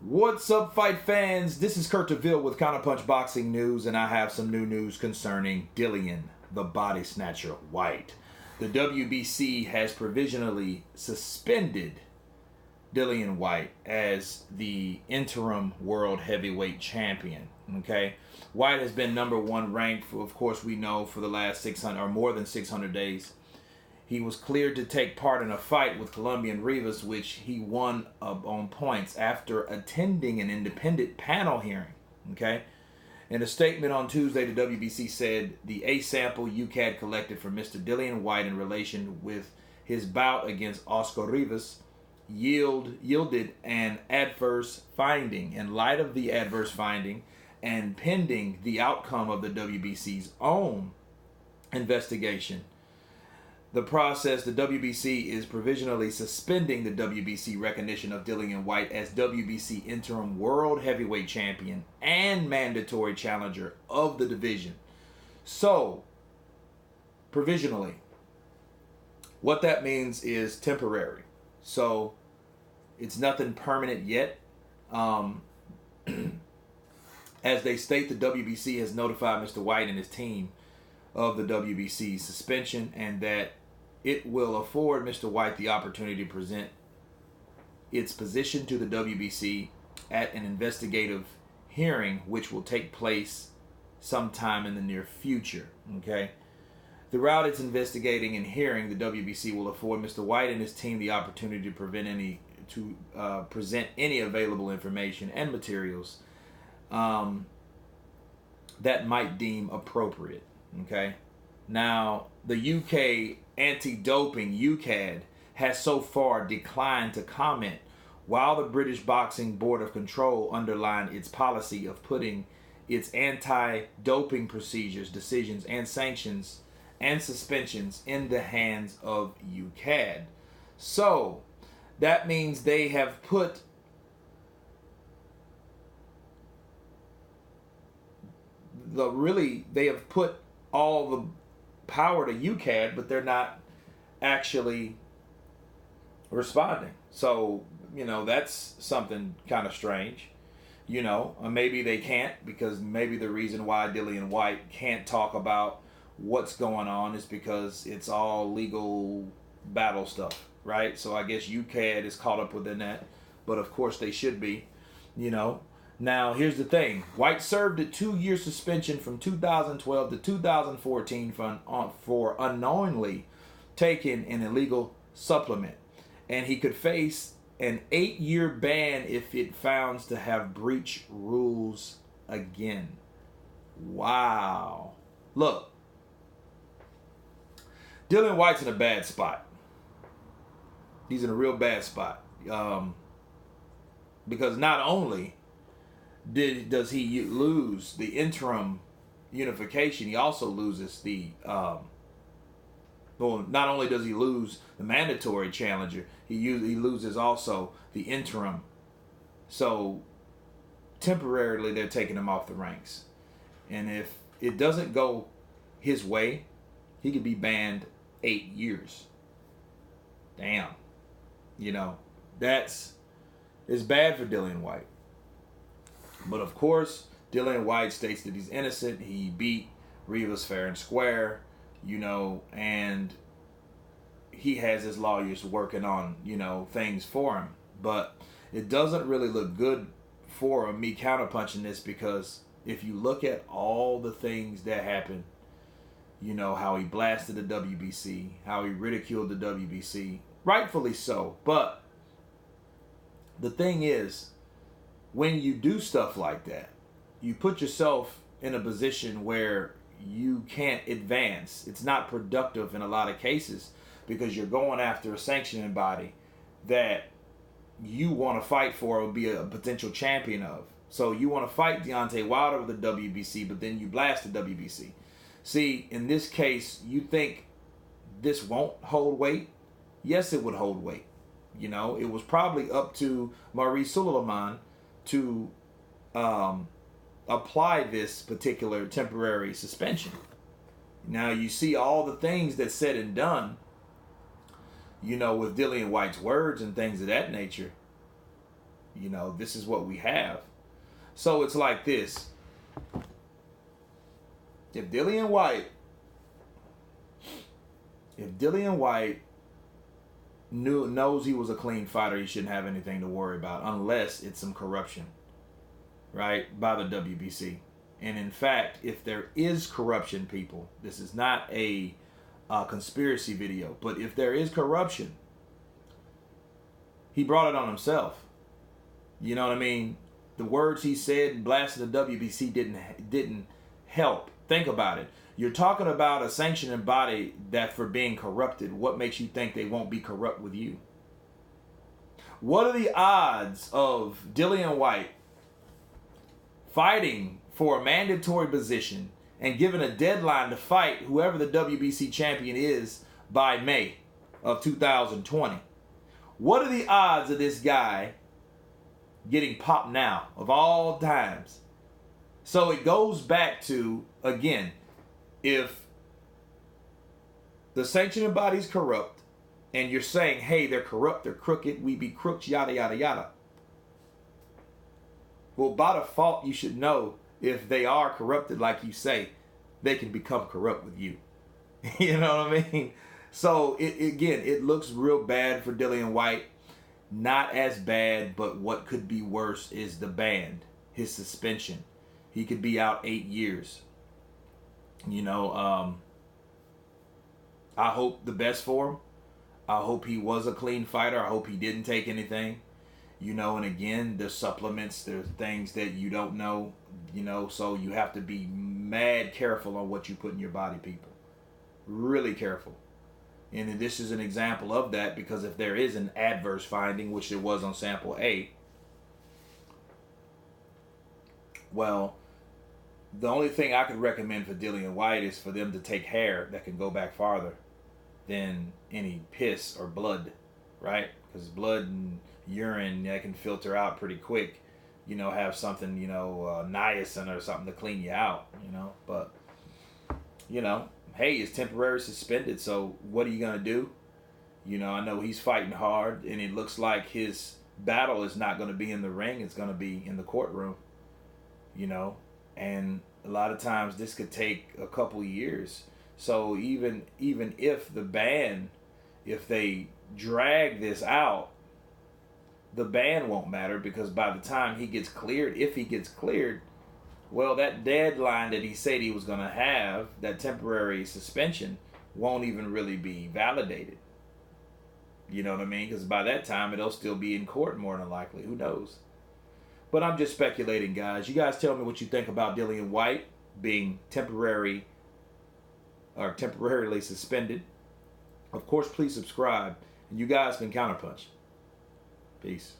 What's up, fight fans? This is Kurt DeVille with Counterpunch Boxing News, and I have some new news concerning Dillian, the body snatcher Whyte. The WBC has provisionally suspended Dillian Whyte as the interim world heavyweight champion. Okay, Whyte has been number one ranked, for, of course, we know, for the last 600 or more than 600 days. He was cleared to take part in a fight with Colombian Rivas, which he won on points after attending an independent panel hearing. Okay, in a statement on Tuesday, the WBC said the A sample UCAD collected from Mr. Dillian Whyte in relation with his bout against Oscar Rivas yielded an adverse finding. In light of the adverse finding and pending the outcome of the WBC's own investigation, the WBC is provisionally suspending the WBC recognition of Dillian Whyte as WBC interim world heavyweight champion and mandatory challenger of the division. So, provisionally, what that means is temporary. So, it's nothing permanent yet. As they state, the WBC has notified Mr. Whyte and his team of the WBC suspension, and that it will afford Mr. Whyte the opportunity to present its position to the WBC at an investigative hearing, which will take place sometime in the near future. Okay. Throughout its investigating and hearing, the WBC will afford Mr. Whyte and his team the opportunity to present any available information and materials that might deem appropriate. Okay. Now, the UK anti-doping UCAD has so far declined to comment, while the British Boxing Board of Control underlined its policy of putting its anti-doping procedures, decisions, and sanctions and suspensions in the hands of UCAD. So, that means they have put all the power to UCAD, but they're not actually responding. So, that's something kind of strange. Maybe they can't, because maybe the reason why Dillian Whyte can't talk about what's going on is because it's all legal battle stuff, right? So I guess UCAD is caught up within that, but of course they should be, Now, here's the thing. Whyte served a 2-year suspension from 2012 to 2014 for unknowingly taking an illegal supplement. And he could face an 8-year ban if it found to have breached rules again. Wow. Look, Dillian Whyte's in a bad spot. He's in a real bad spot. Because not only does he lose the interim unification, he also loses the not only does he lose the mandatory challenger, he loses also the interim. So temporarily they're taking him off the ranks, and if it doesn't go his way, he could be banned 8 years. Damn. It's bad for Dillian Whyte. But of course, Dillian Whyte states that he's innocent. He beat Rivas fair and square, and he has his lawyers working on, things for him. But it doesn't really look good for me counterpunching this, because if you look at all the things that happened, how he blasted the WBC, how he ridiculed the WBC, rightfully so. But the thing is, when you do stuff like that, you put yourself in a position where you can't advance. It's not productive in a lot of cases, because you're going after a sanctioning body that you want to fight for or be a potential champion of. So you want to fight Deontay Wilder with the WBC, but then you blast the WBC. See, in this case, you think this won't hold weight? Yes, it would hold weight. It was probably up to Maurice Suleiman to apply this particular temporary suspension. Now, you see all the things that's said and done, with Dillian Whyte's words and things of that nature. You know, this is what we have. So it's like this. If Dillian Whyte knows he was a clean fighter, he shouldn't have anything to worry about unless it's some corruption, right, by the WBC. And in fact, if there is corruption, people, this is not a conspiracy video, but if there is corruption, he brought it on himself. You know what I mean? The words he said and blasted the WBC didn't help. Think about it. You're talking about a sanctioning body that for being corrupted. What makes you think they won't be corrupt with you? What are the odds of Dillian Whyte fighting for a mandatory position and given a deadline to fight whoever the WBC champion is by May of 2020? What are the odds of this guy getting popped now of all times? So it goes back to, again, if the sanctioning body's corrupt and you're saying, hey, they're corrupt, they're crooked, we be crooks, yada, yada, yada. Well, by default, you should know if they are corrupted, like you say, they can become corrupt with you. You know what I mean? So, it looks real bad for Dillian Whyte. Not as bad, but what could be worse is the ban, his suspension. He could be out 8 years. You know, I hope the best for him. I hope he was a clean fighter. I hope he didn't take anything. You know, and again, there's supplements, there's things that you don't know, you know, so you have to be mad careful on what you put in your body, people. Really careful. And this is an example of that, because if there is an adverse finding, which there was on sample A, well, the only thing I could recommend for Dillian Whyte is for them to take hair that can go back farther than any piss or blood, right? Because blood and urine, that can filter out pretty quick. You know, have something, you know, niacin or something to clean you out, you know. But, you know, hey, it's temporary suspended, so what are you going to do? You know, I know he's fighting hard, and it looks like his battle is not going to be in the ring. It's going to be in the courtroom, you know. And a lot of times this could take a couple years. So even if the ban, if they drag this out, the ban won't matter, because by the time he gets cleared, if he gets cleared, well, that deadline that he said he was going to have, that temporary suspension, won't even really be validated. You know what I mean? Because by that time, it'll still be in court more than likely. Who knows? But I'm just speculating, guys. You guys tell me what you think about Dillian Whyte being temporarily suspended. Of course, please subscribe. And you guys can Counterpunch. Peace.